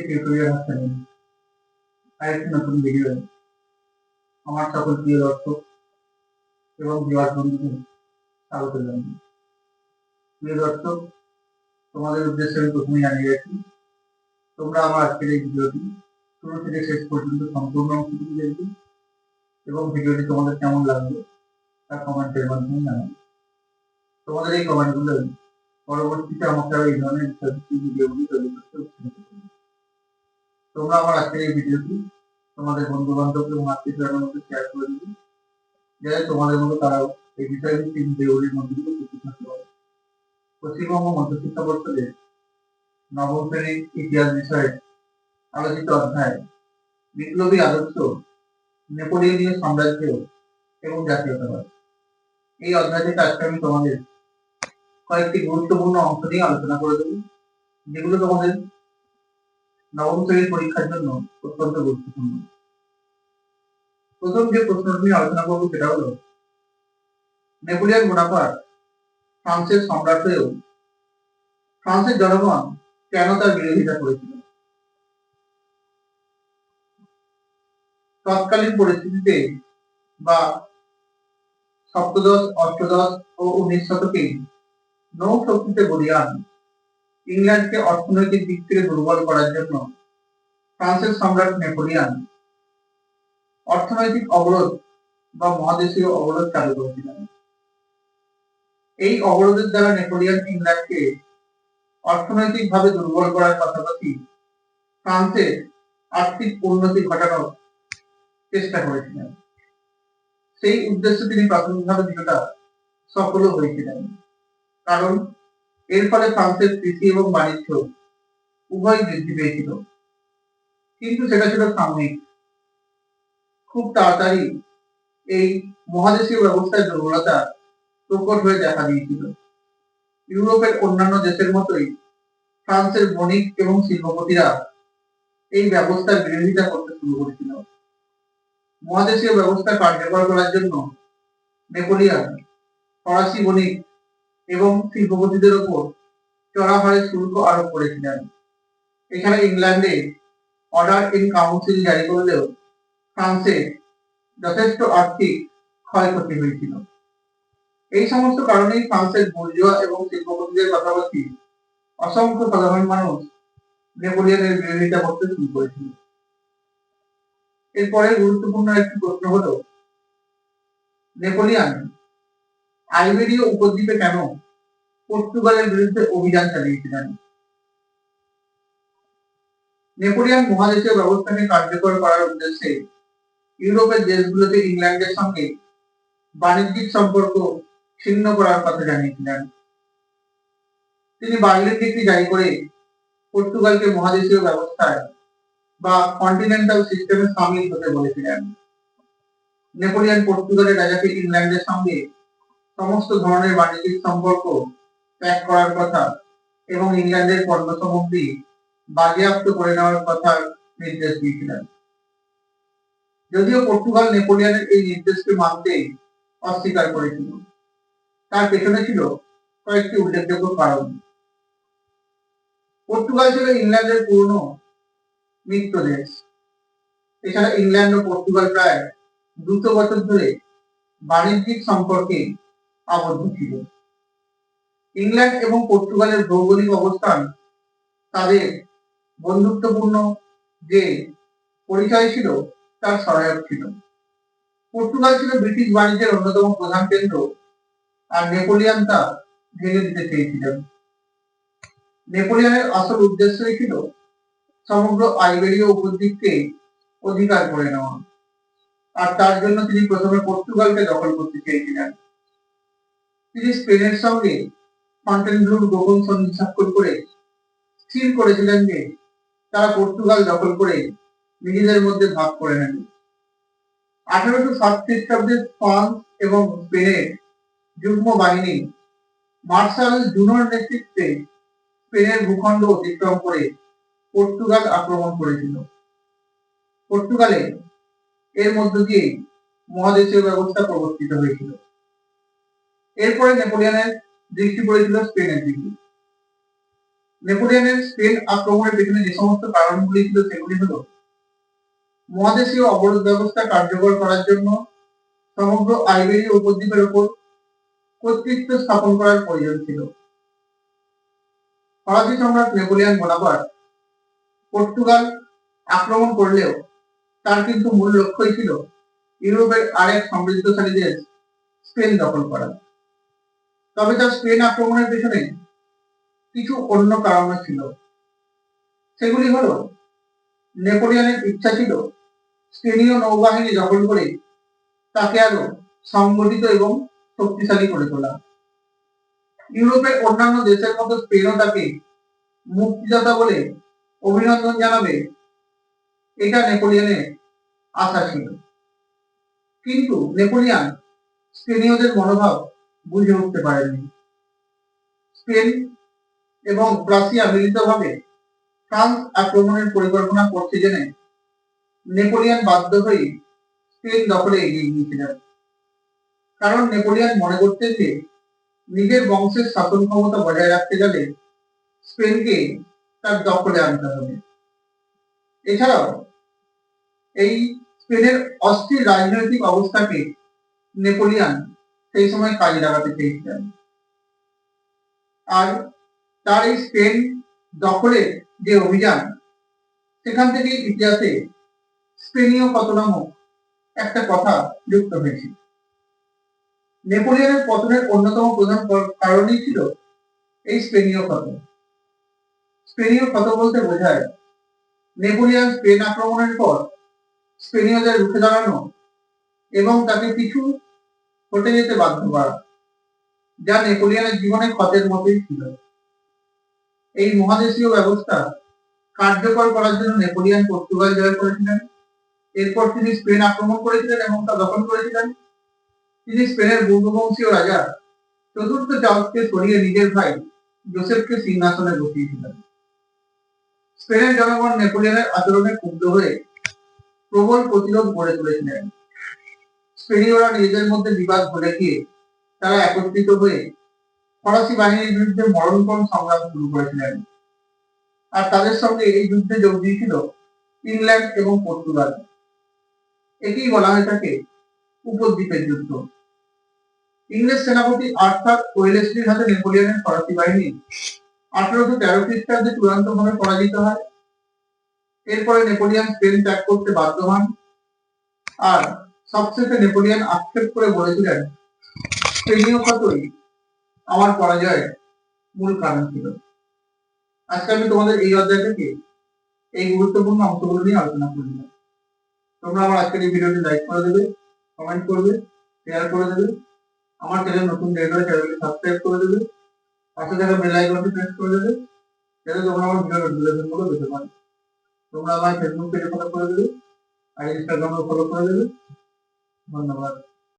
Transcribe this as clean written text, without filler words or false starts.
Tutorial আরেকটি নতুন video আমার সকল প্রিয় দর্শক এবং ভিউয়ার বন্ধুদের স্বাগত জানাই। প্রিয় দর্শক, তোমাদের উদ্দেশ্যে আমি প্রথমেই জানিয়ে রাখি, তোমরা আমার আজকের এই ভিডিওটি শুরু থেকে শেষ পর্যন্ত সম্পূর্ণ অংশটুকু দেখবে এবং ভিডিওটি তোমাদের কেমন লাগলো তা কমেন্টের মাধ্যমে জানাবে। তোমাদের এই কমেন্টগুলো পরবর্তীতে আমাকে আরো এই ধরনের ভিডিওগুলি তৈরি করতে উৎসাহিত করবে। তোমরা আমার আজকের এই ভিডিওটি তোমাদের বন্ধু বান্ধব এবং আত্মীয় স্বজনের মধ্যে শেয়ার করে দিবে, যাতে তোমাদের মতো তারাও এই বিষয়ভিত্তিক ভিডিওগুলির মধ্যে দিয়ে উপকৃত হতে পারে। পশ্চিমবঙ্গ মধ্যশিক্ষা পর্ষদের নবম শ্রেণীর ইতিহাস বিষয়ে আলোচিত অধ্যায় বিপ্লবী আদর্শ, নেপোলিয়নীয় সাম্রাজ্য এবং জাতীয়তাবাদ, এই অধ্যায় থেকে আজকে আমি তোমাদের কয়েকটি গুরুত্বপূর্ণ অংশ নিয়ে আলোচনা করে দেব, যেগুলো তোমাদের নবম শ্রেণীর পরীক্ষার জন্য অত্যন্ত গুরুত্বপূর্ণ। প্রথম যে প্রশ্নটি নিয়ে আলোচনা করবো সেটা হলো, নেপোলিয়ন বোনাপার্ট ফ্রান্সের সম্রাট হয়েও ফ্রান্সের জনগণ কেন তার বিরোধিতা করেছিল? তৎকালীন পরিস্থিতিতে বা সপ্তদশ, অষ্টদশ ও 19 শতকে নৌ শক্তিতে বলীয়ান ইংল্যান্ডকে অর্থনৈতিক দিক থেকে দুর্বল করার জন্য ফ্রান্সের সম্রাট নেপোলিয়ন অর্থনৈতিক অবরোধ বা মহাদেশীয় অবরোধ চালু করেছিলেন। এই অবরোধের দ্বারা নেপোলিয়ন ইংল্যান্ডকে অর্থনৈতিকভাবে দুর্বল করার পাশাপাশি ফ্রান্সের আর্থিক উন্নতি ঘটানোর চেষ্টা করেছিলেন। সেই উদ্দেশ্যে তিনি প্রাথমিকভাবে কিছুটা সফল হয়েছিলেন, কারণ এর ফলে ফ্রান্সের কৃষি এবং বাণিজ্য উভয় বৃদ্ধি পেয়েছিল। কিন্তু সেটা ছিল সাময়িক। খুব তাড়াতাড়ি এই মহাদেশীয় ব্যবস্থার দুর্বলতা প্রকট হয়ে দেখা দিয়েছিল। ইউরোপের অন্যান্য দেশের মতোই ফ্রান্সের বণিক এবং শিল্পপতিরা এই ব্যবস্থার বিরোধিতা করতে শুরু করেছিল। মহাদেশীয় ব্যবস্থা কার্যকর করার জন্য নেপোলিয়ন ফরাসি বণিক এবং শিল্পপতিদের উপর চড়া হারে শুল্ক আরোপ করেছিলেন। এখানে ইংল্যান্ডে অর্ডার ইন কাউন্সিল জারি করলেও ফ্রান্সে যথেষ্ট আর্থিক ক্ষয়ক্ষতি হয়েছিল। এই সমস্ত কারণেই ফ্রান্সের বুর্জোয়া এবং শিল্পপতিদের পাশাপাশি অসংখ্য সাধারণ মানুষ নেপোলিয়নের বিরোধিতা করতে শুরু করেছিল। এরপরে গুরুত্বপূর্ণ একটি প্রশ্ন হলো, নেপোলিয়ন আইবেরীয় উপদ্বীপে কেন পর্তুগালের বিরুদ্ধে অভিযান চালিয়েছিলেন? নেপোলিয়ন মহাদেশীয় ব্যবস্থাকে কার্যকর করার উদ্দেশ্যে ইউরোপের দেশগুলোতে ইংল্যান্ডের সঙ্গে বাণিজ্যিক সম্পর্ক ছিন্ন করার কথা জানিয়েছিলেন। তিনি বার্লিন ডিক্রি জারি করে পর্তুগালকে মহাদেশীয় ব্যবস্থায় বা কন্টিনেন্টাল সিস্টেমে সামিল হতে বলেছিলেন। নেপোলিয়ন পর্তুগালের রাজাকে ইংল্যান্ডের সঙ্গে সমস্ত ধরনের বাণিজ্যিক সম্পর্ক ত্যাগ করার কথা এবং ইংল্যান্ডের পণ্য সামগ্রী বাজেয়াপ্ত করে নেওয়ার কথা নির্দেশ দিয়েছিলেন। যদিও পর্তুগাল নেপোলিয়নের এই নির্দেশকে মানতে অস্বীকার করেছিল, তার পেছনে ছিল কয়েকটি উল্লেখযোগ্য কারণ। পর্তুগাল ছিল ইংল্যান্ডের পুরনো মিত্র দেশ। এছাড়া ইংল্যান্ড ও পর্তুগাল প্রায় 200 বছর ধরে বাণিজ্যিক সম্পর্কে আবদ্ধ ছিল। ইংল্যান্ড এবং পর্তুগালের ভৌগোলিক অবস্থান তাদের বন্ধুত্বপূর্ণ যে পরিচয় ছিল তার সহায়ক ছিল। পর্তুগাল ছিল ব্রিটিশ বাণিজ্যের অন্যতম প্রধান কেন্দ্র, আর নেপোলিয়ন তা ভেঙে দিতে চেয়েছিলেন। নেপোলিয়নের আসল উদ্দেশ্যই ছিল সমগ্র আইবেরীয় উপদ্বীপকে অধিকার করে নেওয়া, আর তার জন্য তিনি প্রথমে পর্তুগালকে দখল করতে চেয়েছিলেন। তিনি স্পেনের সঙ্গে ফন্টেনব্লুর গোপন সন্ধি স্বাক্ষর করে স্থির করেছিলেন যে তারা পর্তুগাল দখল করে নিজেদের মধ্যে ভাগ করে নেবে। 1807 খ্রিস্টাব্দে ফ্রান্স এবং স্পেনের যুগ্ম বাহিনী মার্শাল জুনোর নেতৃত্বে স্পেনের ভূখণ্ড অতিক্রম করে পর্তুগাল আক্রমণ করেছিল। পর্তুগালে এর মধ্য দিয়েই মহাদেশীয় ব্যবস্থা প্রবর্তিত হয়েছিল। এরপরে নেপোলিয়নের দৃষ্টি পড়েছিল স্পেনের দিকে। নেপোলিয়নের স্পেন আক্রমণের পেছনে যে সমস্ত কারণগুলি ছিল সেগুলি হল, মহাদেশীয় অবরোধ ব্যবস্থা কার্যকর করার জন্য সমগ্র আইবেরীয় উপদ্বীপের উপর কর্তৃত্ব স্থাপন করার প্রয়োজন ছিল। ফরাসি সম্রাট নেপোলিয়ন বোনাপার্ট পর্তুগাল আক্রমণ করলেও তার কিন্তু মূল লক্ষ্যই ছিল ইউরোপের আরেক সমৃদ্ধশালী দেশ স্পেন দখল করা। তবে তার স্পেন আক্রমণের পেছনে কিছু অন্য কারণও ছিল। সেগুলি হল, নেপোলিয়নের ইচ্ছা ছিল স্পেনীয় নৌবাহিনী দখল করে তাকে আরো সংগঠিত এবং শক্তিশালী করে তোলা। ইউরোপের অন্যান্য দেশের মতো স্পেনও তাকে মুক্তিদাতা বলে অভিনন্দন জানাবে, এটা নেপোলিয়নের আশা ছিল। কিন্তু নেপোলিয়ন স্পেনীয়দের মনোভাব বুঝে উঠতে পারেননি। স্পেন এবং প্রাসিয়া মিলিতভাবে ফ্রান্স আক্রমণের পরিকল্পনা করতে জেনে নেপোলিয়ন বাধ্য হয়ে স্পেন দখলে এগিয়ে গিয়েছিলেন। কারণ নেপোলিয়ন মনে করতেন যে নিজের বংশের শাসন ক্ষমতা বজায় রাখতে গেলে স্পেনকে তার দখলে আনতে হবে। এছাড়াও এই স্পেনের অস্থির রাজনৈতিক অবস্থাকে নেপোলিয়ন সেই সময় কাজে লাগাতে চেয়েছিলেন। আর তার এই স্পেন দখলের যে অভিযান, সেখান থেকে ইতিহাসে স্পেনীয় ক্ষত নামক একটা কথা যুক্ত হয়েছে। নেপোলিয়নের পতনের অন্যতম প্রধান কারণই ছিল এই স্পেনীয় ক্ষত। স্পেনীয় ক্ষত বলতে বোঝায় নেপোলিয়ন স্পেন আক্রমণের পর স্পেনীয়দের রুখে দাঁড়ানো এবং তাকে পিছু হটে যেতে বাধ্য করা, যা নেপোলিয়নের জীবনে ক্ষতের মতোই ছিল। এই মহাদেশীয় ব্যবস্থা কার্যকর করার জন্য নেপোলিয়ন পর্তুগাল জয় করেছিলেন। এরপর তিনি স্পেন আক্রমণ করেছিলেন এবং তা দখল করেছিলেন। তিনি স্পেনের পূর্ববংশীয় রাজা চতুর্থ চার্লসকে সরিয়ে নিজের ভাই জোসেফকে সিংহাসনে বসিয়েছিলেন। স্পেনের জনগণ নেপোলিয়নের আচরণে ক্ষুব্ধ হয়ে প্রবল প্রতিরোধ গড়ে তুলেছিলেন। স্পেনীয়রা নিজেদের মধ্যে বিবাদ ভুলে গিয়ে তারা একত্রিত হয়ে ফরাসি বাহিনীর বিরুদ্ধে মরণপণ সংগ্রাম শুরু করেছিলেন। আর তাদের সঙ্গে এই যুদ্ধে যোগ দিয়েছিল ইংল্যান্ড এবং পর্তুগাল। একেই বলা হয়ে থাকে উপদ্বীপের যুদ্ধ। ইংরেজ সেনাপতি আর্থার ওয়েলেসলির হাতে নেপোলিয়নের ফরাসি বাহিনী 1813 খ্রিস্টাব্দে চূড়ান্তভাবে পরাজিত হয়। এরপরে নেপোলিয়ন স্পেন ত্যাগ করতে বাধ্য হন। আর সবশেষে নেপোলিয়ন আক্ষেপ করে বলেছিলেন, স্পেনীয় ক্ষতই আমার পরাজয়ের মূল কারণ ছিল। আজকে আমি তোমাদের এই অধ্যায় থেকে এই গুরুত্বপূর্ণ অংশগুলো নিয়ে আলোচনা করলাম। তোমরা আমার আজকের এই ভিডিওটি লাইক করে দেবে, কমেন্ট করবে, শেয়ার করে দেবে। আমার চ্যানেল নতুন দেখলে চ্যানেলটি সাবস্ক্রাইব করে দেবে, পাশে থাকা বেল আইকনটি প্রেস করে দেবে, যাতে তোমরা আমার ভিডিও নোটিফিকেশনগুলো পেতে পারো। তোমরা আমার ফেসবুক পেজে ফলো করে দেবে আর ইনস্টাগ্রামে ফলো করে দেবে। ধন্যবাদ।